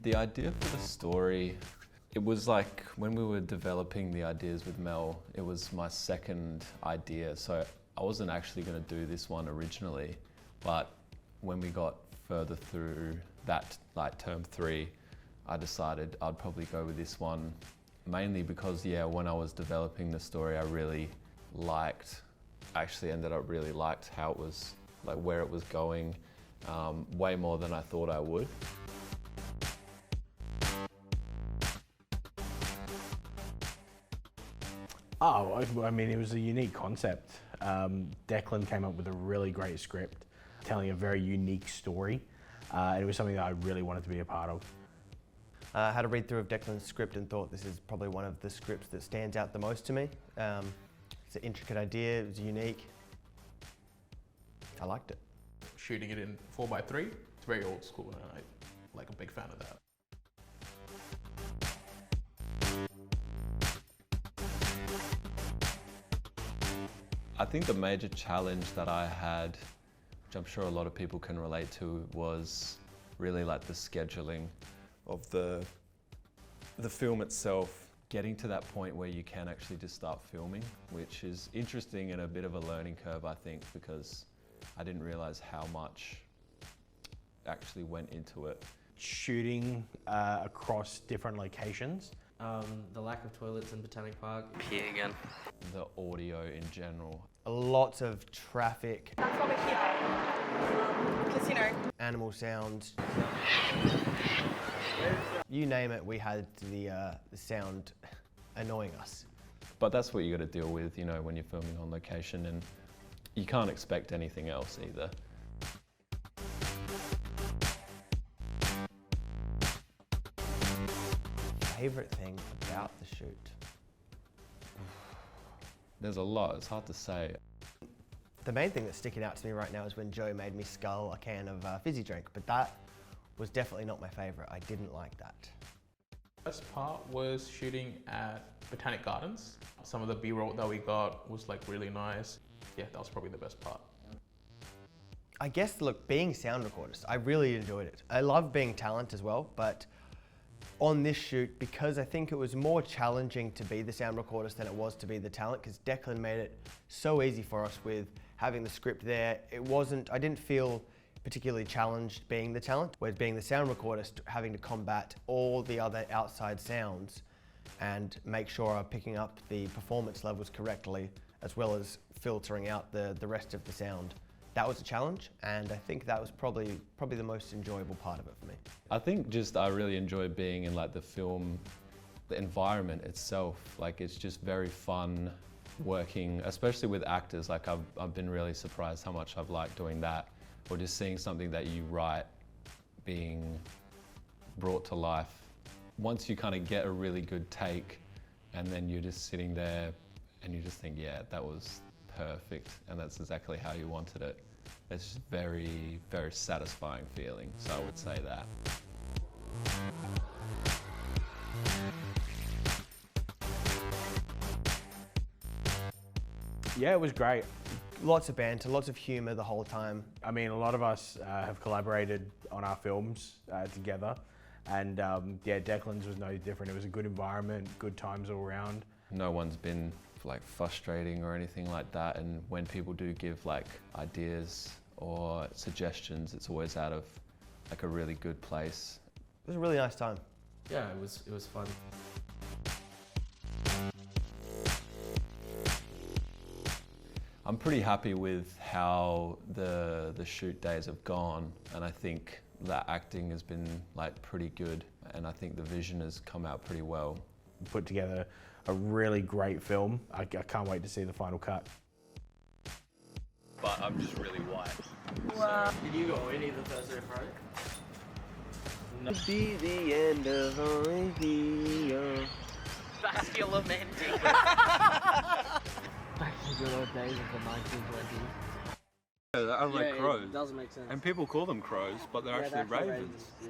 The idea for the story, it was like when we were developing the ideas with Mel, it was my second idea. So I wasn't actually going to do this one originally, but when we got further through that, like term 3, I decided I'd probably go with this one, mainly because, yeah, when I was developing the story, I actually ended up really liked how it was, like where it was going, way more than I thought I would. Oh, I mean, it was a unique concept. Declan came up with a really great script, telling a very unique story. And it was something that I really wanted to be a part of. I had a read through of Declan's script and thought this is probably one of the scripts that stands out the most to me. It's an intricate idea, it was unique. I liked it. Shooting it in 4x3, it's very old school and I'm like a big fan of that. I think the major challenge that I had, which I'm sure a lot of people can relate to, was really like the scheduling of the film itself. Getting to that point where you can actually just start filming, which is interesting and a bit of a learning curve, I think, because I didn't realize how much actually went into it. Shooting across different locations. The lack of toilets in Botanic Park. Pee again. The audio in general. Lots of traffic. That's what we hear. Casino. Animal sounds. You name it, we had the sound annoying us. But that's what you got to deal with, you know, when you're filming on location, and you can't expect anything else either. Favorite thing about the shoot? There's a lot, it's hard to say. The main thing that's sticking out to me right now is when Joe made me scull a can of fizzy drink, but that was definitely not my favorite. I didn't like that. The best part was shooting at Botanic Gardens. Some of the B-roll that we got was like really nice. Yeah, that was probably the best part. I guess, look, being sound recordist, I really enjoyed it. I love being talent as well, but on this shoot, because I think it was more challenging to be the sound recordist than it was to be the talent, because Declan made it so easy for us with having the script there. I didn't feel particularly challenged being the talent, whereas being the sound recordist, having to combat all the other outside sounds and make sure I'm picking up the performance levels correctly, as well as filtering out the rest of the sound. That was a challenge, and I think that was probably the most enjoyable part of it for me. I think I really enjoy being in like the film, the environment itself. Like it's just very fun working, especially with actors. Like I've been really surprised how much I've liked doing that, or just seeing something that you write being brought to life. Once you kind of get a really good take, and then you're just sitting there and you just think, yeah, that was perfect, and that's exactly how you wanted it. It's just very, very satisfying feeling, so I would say that. Yeah, it was great. Lots of banter, lots of humour the whole time. I mean, a lot of us have collaborated on our films together, and yeah, Declan's was no different. It was a good environment, good times all around. No one's been like frustrating or anything like that, and when people do give like ideas or suggestions, it's always out of like a really good place. It was a really nice time. Yeah, it was fun. I'm pretty happy with how the shoot days have gone, and I think that acting has been like pretty good, and I think the vision has come out pretty well. Put together a really great film. I can't wait to see the final cut. But I'm just really white. Wow. Did you go in either Thursday or Friday? No. Be the end of our Vascular mending. Back to the good old days of the 1920s. They're like crows. It does make sense. And people call them crows, but they're actually ravens. Yeah.